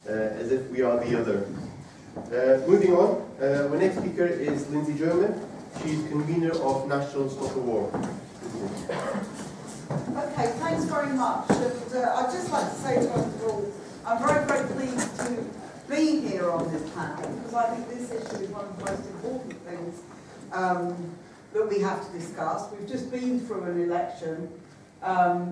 as if we are the other. Moving on, our next speaker is Lindsey German. She's convener of National Stop the War. Okay, thanks very much. And I'd just like to say to us all, I'm very, very pleased to be here on this panel, because I think this issue is one of the most important things that we have to discuss. We've just been through an election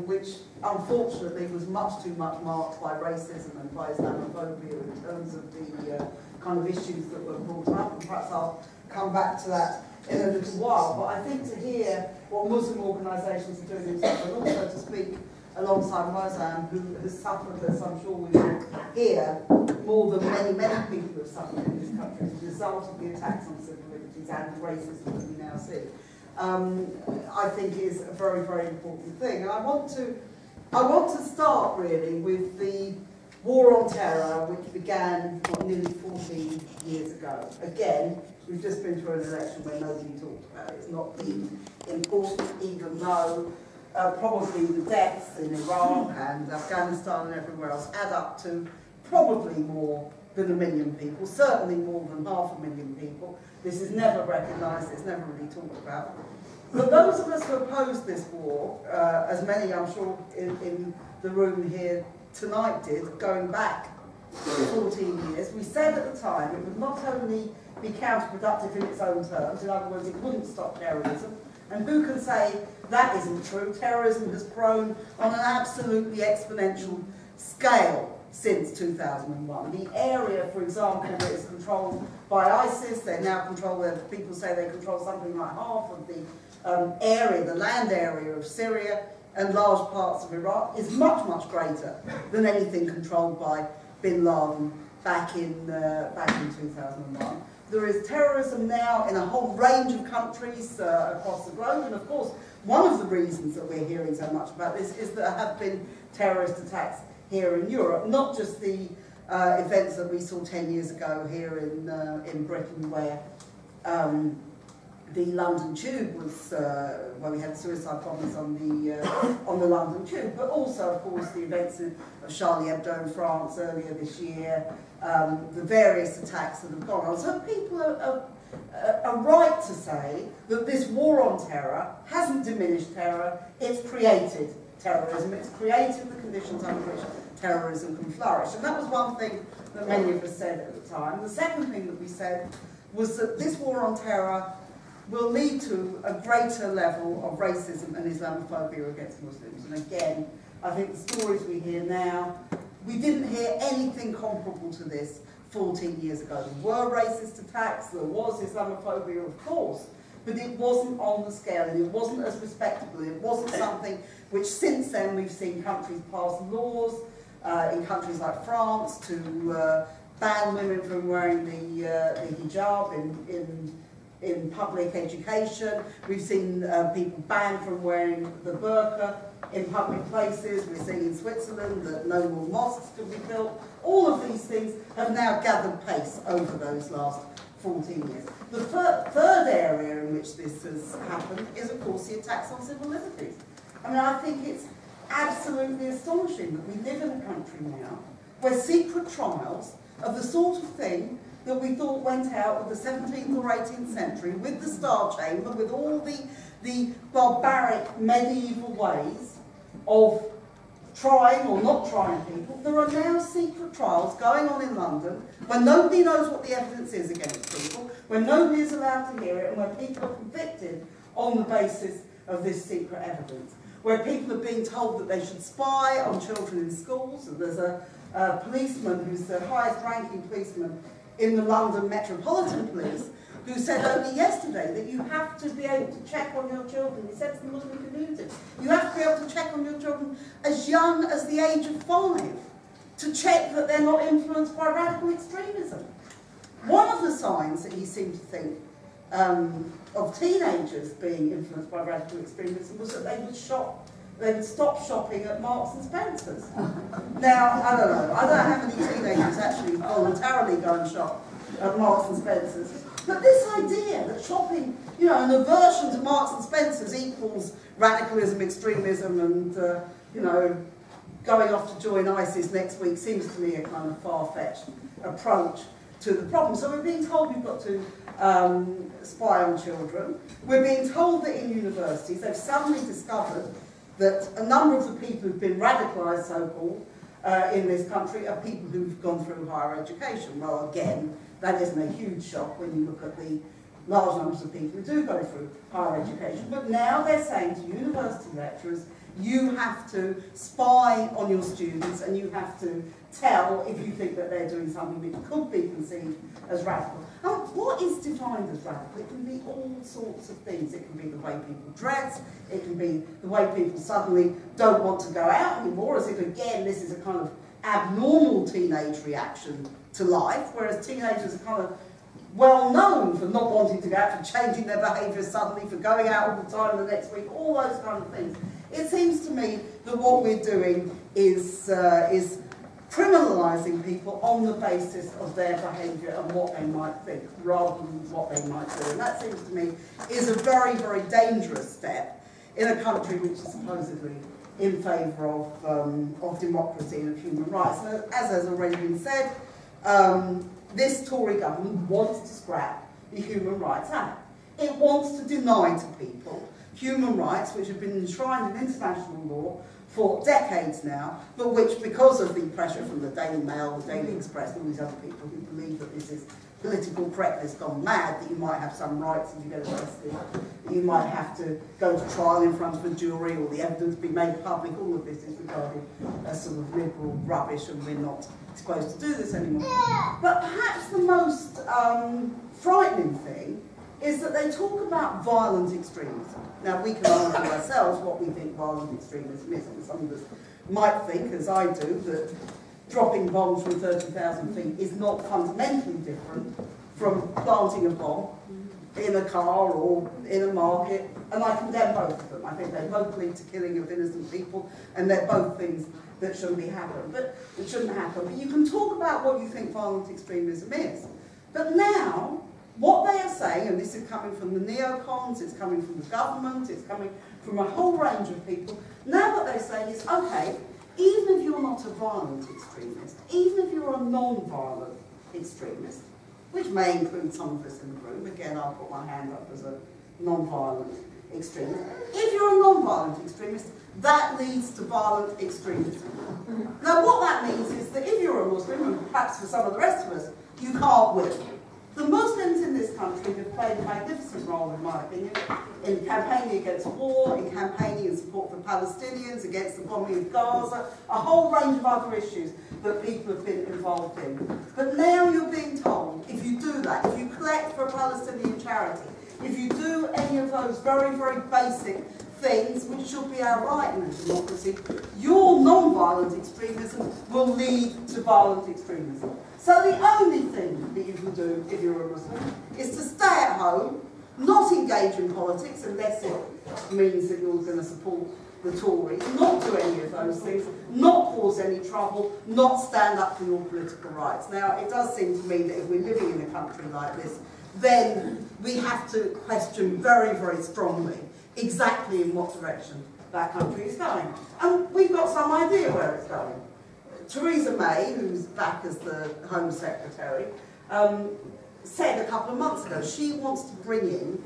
which unfortunately was much too much marked by racism and by Islamophobia in terms of the kind of issues that were brought up, and perhaps I'll come back to that in a little while. But I think to hear what Muslim organisations are doing, and also to speak alongside Mozam, who has suffered, as I'm sure we will hear, more than many, many people have suffered in this country as a result of the attacks on civil liberties and the racism that we now see, I think is a very, very important thing. And I want to start really with the war on terror, which began nearly 14 years ago. Again, we've just been through an election where nobody talked about it. It's not been important, even though probably the deaths in Iraq and Afghanistan and everywhere else add up to probably more than 1 million people, certainly more than 500,000 people. This is never recognised, it's never really talked about. But those of us who opposed this war, as many I'm sure in the room here tonight did, going back 14 years, we said at the time it would not only be counterproductive in its own terms, in other words, it wouldn't stop terrorism. And who can say that isn't true? Terrorism has grown on an absolutely exponential scale since 2001. The area, for example, that is controlled by ISIS, they now control, people say they control something like half of the area, the land area of Syria and large parts of Iraq, is much, much greater than anything controlled by bin Laden back in 2001. There is terrorism now in a whole range of countries across the globe, and of course one of the reasons that we're hearing so much about this is that there have been terrorist attacks here in Europe, not just the events that we saw 10 years ago here in Britain, where the London Tube was, where we had suicide bombers on the London Tube, but also, of course, the events of Charlie Hebdo in France earlier this year, the various attacks that have gone on. So people are right to say that this war on terror hasn't diminished terror, it's created terrorism, it's created the conditions under which terrorism can flourish. And that was one thing that many of us said at the time. The second thing that we said was that this war on terror will lead to a greater level of racism and Islamophobia against Muslims. And again, I think the stories we hear now, we didn't hear anything comparable to this 14 years ago. There were racist attacks, there was Islamophobia, of course, but it wasn't on the scale, and it wasn't as respectable. It wasn't something which since then we've seen countries pass laws, in countries like France, to ban women from wearing the hijab in public education. We've seen people banned from wearing the burqa in public places. We're seeing in Switzerland that no more mosques could be built. All of these things have now gathered pace over those last 14 years. The third area in which this has happened is, of course, the attacks on civil liberties. I mean, I think it's absolutely astonishing that we live in a country now where secret trials of the sort of thing that we thought went out with the 17th or 18th century, with the Star Chamber, with all the barbaric medieval ways of trying or not trying people. There are now secret trials going on in London where nobody knows what the evidence is against people, where nobody is allowed to hear it, and where people are convicted on the basis of this secret evidence, where people are being told that they should spy on children in schools. And there's a policeman who's the highest ranking policeman in the London Metropolitan Police, who said only yesterday that you have to be able to check on your children. He said to the Muslim community, you have to be able to check on your children as young as the age of 5 to check that they're not influenced by radical extremism. One of the signs that he seemed to think of teenagers being influenced by radical extremism was that they would stop shopping at Marks and Spencer's. Now, I don't know how many teenagers actually voluntarily go and shop at Marks and Spencer's, but this idea that shopping, you know, an aversion to Marks and Spencer's equals radicalism, extremism, and, you know, going off to join ISIS next week seems to me a kind of far-fetched approach to the problem. So we're being told we've got to spy on children. We're being told that in universities they've suddenly discovered that a number of the people who've been radicalised, so-called, in this country are people who've gone through higher education. Well, again, that isn't a huge shock when you look at the large numbers of people who do go through higher education. But now they're saying to university lecturers, you have to spy on your students and you have to tell if you think that they're doing something that could be conceived as radical. What is defined as radical? It can be all sorts of things. It can be the way people dress, it can be the way people suddenly don't want to go out anymore, as if, again, this is a kind of abnormal teenage reaction to life, whereas teenagers are kind of well known for not wanting to go out, for changing their behaviour suddenly, for going out all the time the next week, all those kind of things. It seems to me that what we're doing is criminalising people on the basis of their behaviour and what they might think, rather than what they might do. And that seems to me is a very, very dangerous step in a country which is supposedly in favour of democracy and of human rights. And as has already been said, this Tory government wants to scrap the Human Rights Act. It wants to deny to people human rights which have been enshrined in international law for decades now, but which, because of the pressure from the Daily Mail, the Daily Express, and all these other people who believe that this is political correctness gone mad, that you might have some rights if you get arrested, that you might have to go to trial in front of a jury, or the evidence be made public, all of this is regarded as sort of liberal rubbish, and we're not supposed to do this anymore. But perhaps the most frightening thing is that they talk about violent extremism. Now, we can argue ourselves what we think violent extremism is, and some of us might think, as I do, that dropping bombs from 30,000 feet is not fundamentally different from planting a bomb in a car or in a market, and I condemn both of them. I think they both lead to killing of innocent people, and they're both things that shouldn't happen. But you can talk about what you think violent extremism is. But now, what they are saying, and this is coming from the neocons, it's coming from the government, it's coming from a whole range of people, now what they're saying is, okay, even if you're not a violent extremist, even if you're a non-violent extremist, which may include some of us in the room, again, I'll put my hand up as a non-violent extremist, if you're a non-violent extremist, that leads to violent extremism. Now, what that means is that if you're a Muslim, and perhaps for some of the rest of us, you can't win. The Muslims in this country have played a magnificent role, in my opinion, in campaigning against war, in campaigning in support for Palestinians, against the bombing of Gaza, a whole range of other issues that people have been involved in. But now you're being told, if you do that, if you collect for a Palestinian charity, if you do any of those very, very basic things, which should be our right in a democracy, your non-violent extremism will lead to violent extremism. So the only thing that you can do if you're a Muslim is to stay at home, not engage in politics unless it means that you're going to support the Tories, not do any of those things, not cause any trouble, not stand up for your political rights. Now, it does seem to me that if we're living in a country like this, then we have to question very, very strongly exactly in what direction that country is going. And we've got some idea where it's going. Theresa May, who's back as the Home Secretary, said a couple of months ago she wants to bring in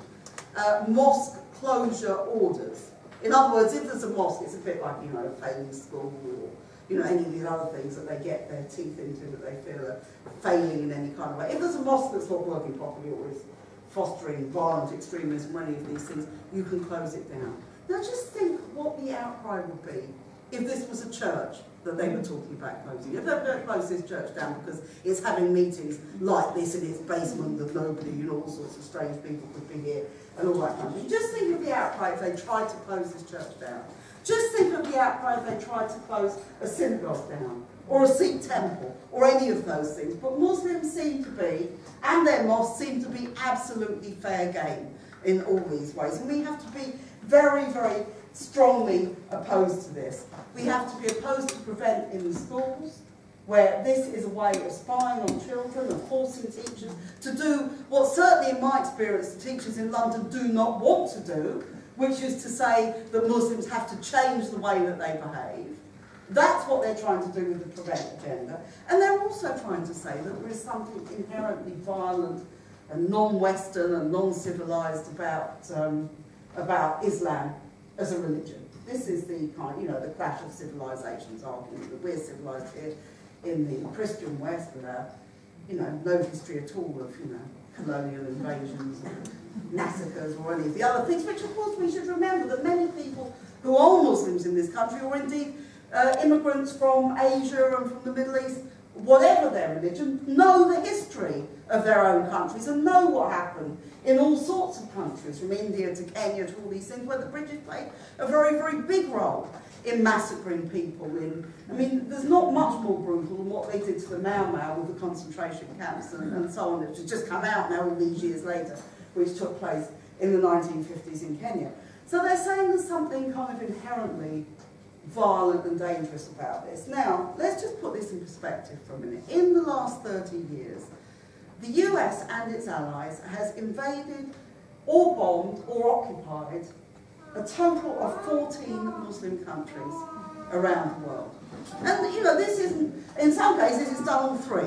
mosque closure orders. In other words, if there's a mosque, it's a bit like, you know, a failing school or, any of these other things that they get their teeth into that they feel are failing in any kind of way. If there's a mosque that's not working properly or is fostering violent extremism or any of these things, you can close it down. Now just think what the outcry would be if this was a church that they were talking about closing. If they were going to close this church down because it's having meetings like this in its basement that nobody, all sorts of strange people could be here and all that kind of thing. Just think of the outcry if they tried to close this church down. Just think of the outcry if they tried to close a synagogue down, or a Sikh temple, or any of those things. But Muslims seem to be, and their mosques seem to be absolutely fair game in all these ways. And we have to be very, very strongly opposed to this. We have to be opposed to prevent in the schools, where this is a way of spying on children and forcing teachers to do what certainly in my experience the teachers in London do not want to do, which is to say that Muslims have to change the way that they behave. That's what they're trying to do with the prevent agenda. And they're also trying to say that there is something inherently violent and non-Western and non-civilized about Islam as a religion. This is the kind, the clash of civilizations argument, that we're civilized here in the Christian West with our, no history at all of, colonial invasions, massacres or any of the other things, which of course we should remember that many people who are Muslims in this country, or indeed immigrants from Asia and from the Middle East, whatever their religion, know the history of their own countries and know what happened in all sorts of countries, from India to Kenya to all these things, where the British played a very, very big role in massacring people. There's not much more brutal than what they did to the Mau Mau with the concentration camps and so on, which has just come out now all these years later, which took place in the 1950s in Kenya. So they're saying there's something kind of inherently violent and dangerous about this. Now, let's just put this in perspective for a minute. In the last 30 years, the US and its allies has invaded or bombed or occupied a total of 14 Muslim countries around the world. And, this isn't, in some cases it's done on 3.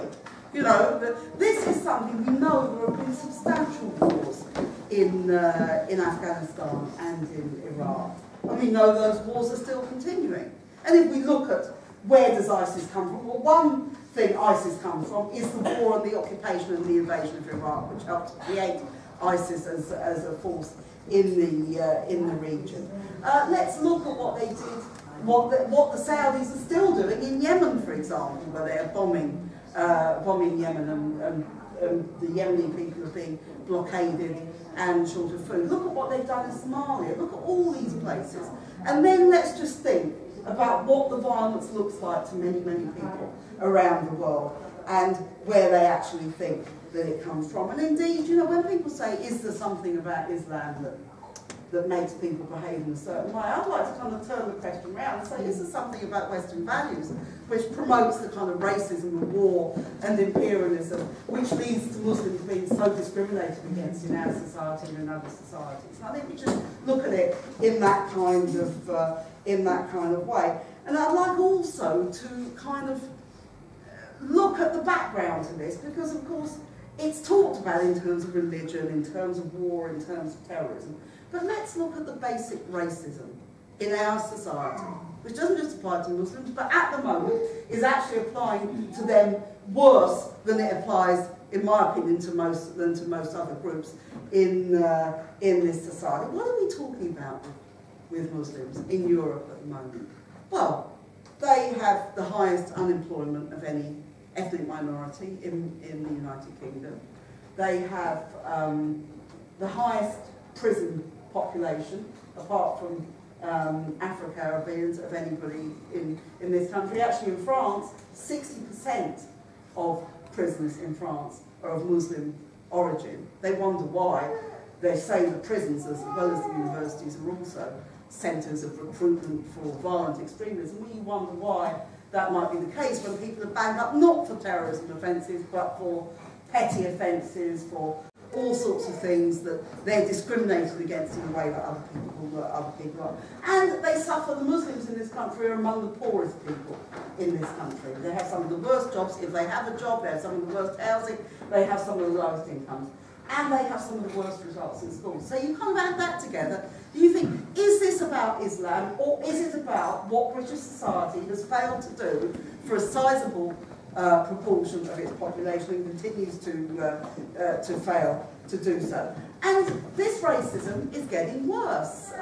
This is something we know there have been substantial wars in Afghanistan and in Iraq. And we know those wars are still continuing. And if we look at where does ISIS come from, well, one thing ISIS comes from is the war and the occupation and the invasion of Iraq, which helped create ISIS as a force in the region. Let's look at what they did, what the Saudis are still doing in Yemen, for example, where they are bombing Yemen and the Yemeni people are being blockaded and short of food. Look at what they've done in Somalia. Look at all these places. And then let's just think about what the violence looks like to many, many people around the world and where they actually think that it comes from. And indeed, when people say, is there something about Islam that makes people behave in a certain way, I'd like to kind of turn the question around and say, is there something about Western values which promotes the kind of racism and war and imperialism, which leads to Muslims being so discriminated against in our society and in other societies? And I think we should look at it in that kind of way. And I'd like also to kind of look at the background to this, because of course it's talked about in terms of religion, in terms of war, in terms of terrorism. But let's look at the basic racism in our society, which doesn't just apply to Muslims, but at the moment is actually applying to them worse than it applies, in my opinion, to most other groups in this society. What are we talking about with Muslims in Europe at the moment? Well, they have the highest unemployment of any ethnic minority in the United Kingdom. They have the highest prison population, apart from Afro-Caribbeans, of anybody in this country. Actually, in France, 60% of prisoners in France are of Muslim origin. They wonder why. They say the prisons, as well as the universities, are also centres of recruitment for violent extremism. We wonder why that might be the case when people are banged up not for terrorism offences, but for petty offences, for all sorts of things that they're discriminated against in a way that other people are. And they suffer. The Muslims in this country are among the poorest people in this country. They have some of the worst jobs. If they have a job, they have some of the worst housing, they have some of the lowest incomes, and they have some of the worst results in schools. So you kind of add that together. Do you think, is this about Islam, or is it about what British society has failed to do for a sizable proportion of its population and continues to fail to do so? And this racism is getting worse.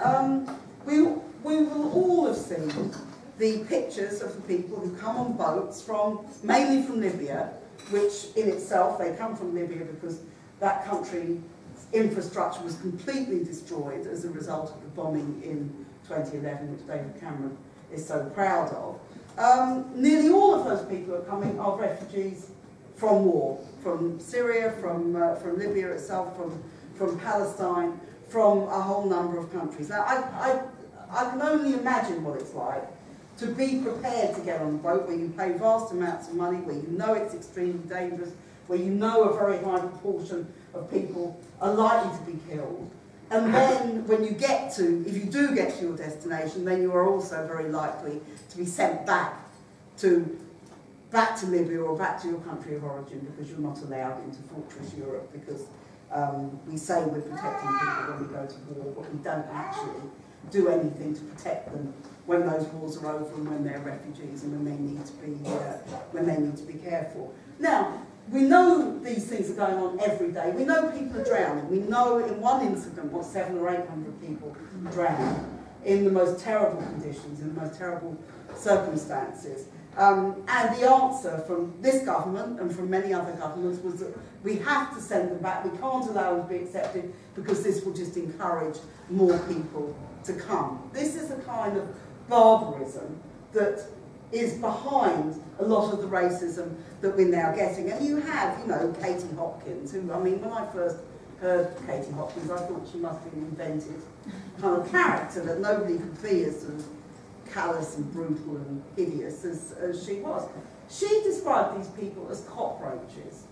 We will all have seen the pictures of the people who come on boats mainly from Libya, which in itself, they come from Libya because that country's infrastructure was completely destroyed as a result of the bombing in 2011, which David Cameron is so proud of. Nearly all of those people who are coming are refugees from war, from Syria, from Libya itself, from Palestine, from a whole number of countries. Now, I can only imagine what it's like to be prepared to get on a boat where you pay vast amounts of money, where you know it's extremely dangerous, where you know a very high proportion of people are likely to be killed, And then when you get to, if you do get to your destination, then you are also very likely to be sent back to Libya or back to your country of origin, because you're not allowed into Fortress Europe, because we say we're protecting people when we go to war, but we don't actually do anything to protect them when those wars are over and when they're refugees and when they need to be cared for. Now, we know these things are going on every day. We know people are drowning. We know in one incident, 700 or 800 people drowned in the most terrible conditions, in the most terrible circumstances. And the answer from this government and from many other governments was that we have to send them back. We can't allow them to be accepted because this will just encourage more people to come. This is a kind of barbarism that is behind a lot of the racism that we're now getting. And you have, you know, Katie Hopkins, who, I mean, when I first heard Katie Hopkins, I thought she must be an invented kind of character, that nobody could be as sort of callous and brutal and hideous as she was. She described these people as cockroaches,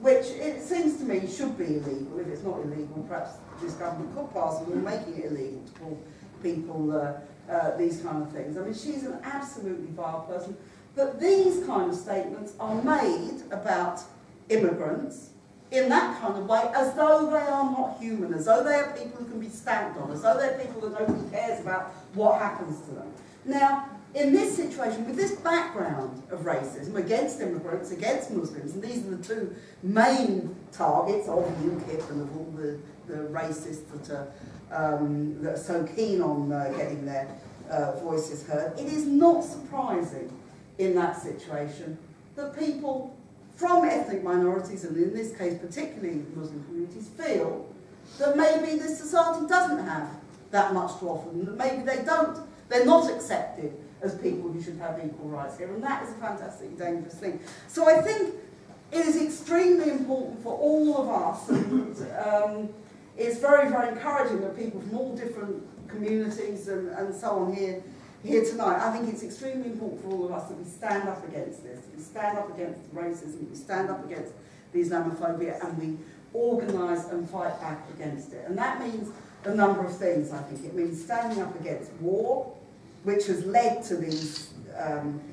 which it seems to me should be illegal. If it's not illegal, perhaps this government could pass a law making it illegal to call people these kind of things. I mean, she's an absolutely vile person. But these kind of statements are made about immigrants in that kind of way, as though they are not human, as though they are people who can be stamped on, as though they're people that nobody cares about what happens to them. Now, in this situation, with this background of racism against immigrants, against Muslims, and these are the two main targets of UKIP and of all the racists that are so keen on getting their voices heard, it is not surprising in that situation that people from ethnic minorities, and in this case particularly Muslim communities, feel that maybe this society doesn't have that much to offer them, that maybe they're not accepted as people who should have equal rights here, and that is a fantastically dangerous thing. So I think it is extremely important for all of us, and it's very, very encouraging that people from all different communities and so on here tonight. I think it's extremely important for all of us that we stand up against this, we stand up against racism, we stand up against the Islamophobia, and we organise and fight back against it. And that means a number of things, I think. It means standing up against war, which has led to these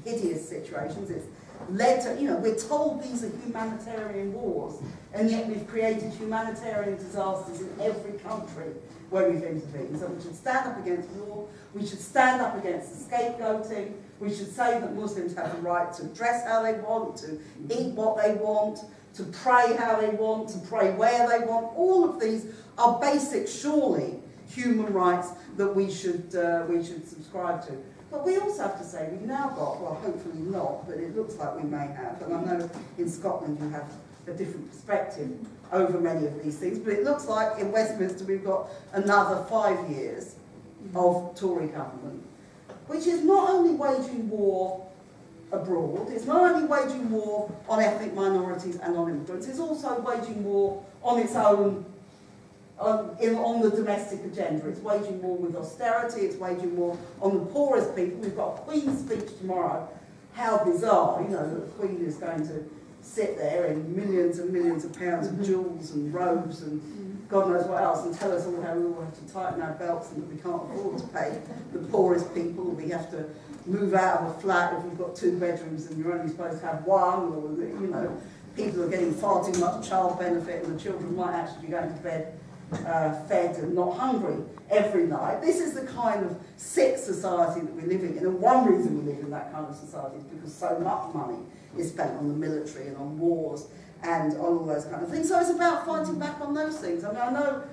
hideous situations. It's led to, you know, we're told these are humanitarian wars, and yet we've created humanitarian disasters in every country where we've intervened. So we should stand up against war, we should stand up against the scapegoating, we should say that Muslims have the right to dress how they want, to eat what they want, to pray how they want, to pray where they want. All of these are basic, surely, human rights that we should subscribe to. But we also have to say we've now got, well, hopefully not, but it looks like we may have, and I know in Scotland you have a different perspective over many of these things, but it looks like in Westminster we've got another 5 years of Tory government, which is not only waging war abroad, it's not only waging war on ethnic minorities and on immigrants, it's also waging war on its own, on the domestic agenda. It's waging war with austerity, it's waging war on the poorest people. We've got a Queen's speech tomorrow. How bizarre, you know, that the Queen is going to sit there in millions and millions of pounds of jewels and robes and God knows what else, and tell us all how we all have to tighten our belts and that we can't afford to pay the poorest people, or we have to move out of a flat if we've got 2 bedrooms and you're only supposed to have 1, or, you know, people are getting far too much child benefit and the children might actually be going to bed fed and not hungry every night. This is the kind of sick society that we're living in, and one reason we live in that kind of society is because so much money is spent on the military and on wars and on all those kind of things. So it's about fighting back on those things. I mean, I know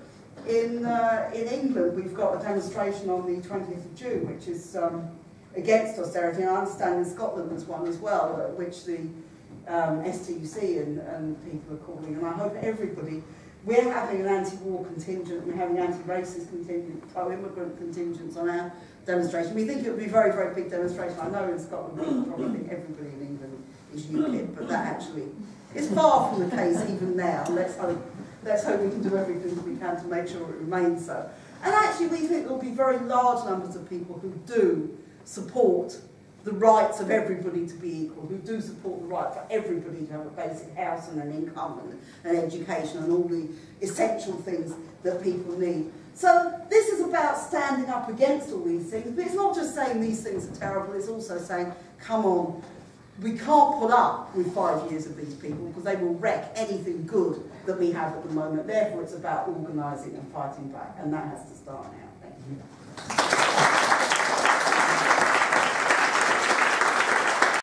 in England we've got a demonstration on the 20th of June, which is against austerity, and I understand in Scotland there's one as well, which the STW and people are calling, and I hope everybody. We're having an anti-war contingent, we're having anti-racist contingent, pro-immigrant contingents on our demonstration. We think it would be a very, very big demonstration. I know in Scotland we probably think everybody in England is UKIP, but that actually is far from the case even now. Let's hope we can do everything that we can to make sure it remains so. And actually we think there will be very large numbers of people who do support the rights of everybody to be equal, who do support the right for everybody to have a basic house and an income and an education and all the essential things that people need. So this is about standing up against all these things, but it's not just saying these things are terrible, it's also saying, come on, we can't put up with 5 years of these people because they will wreck anything good that we have at the moment. Therefore, it's about organising and fighting back, and that has to start now. Thank you.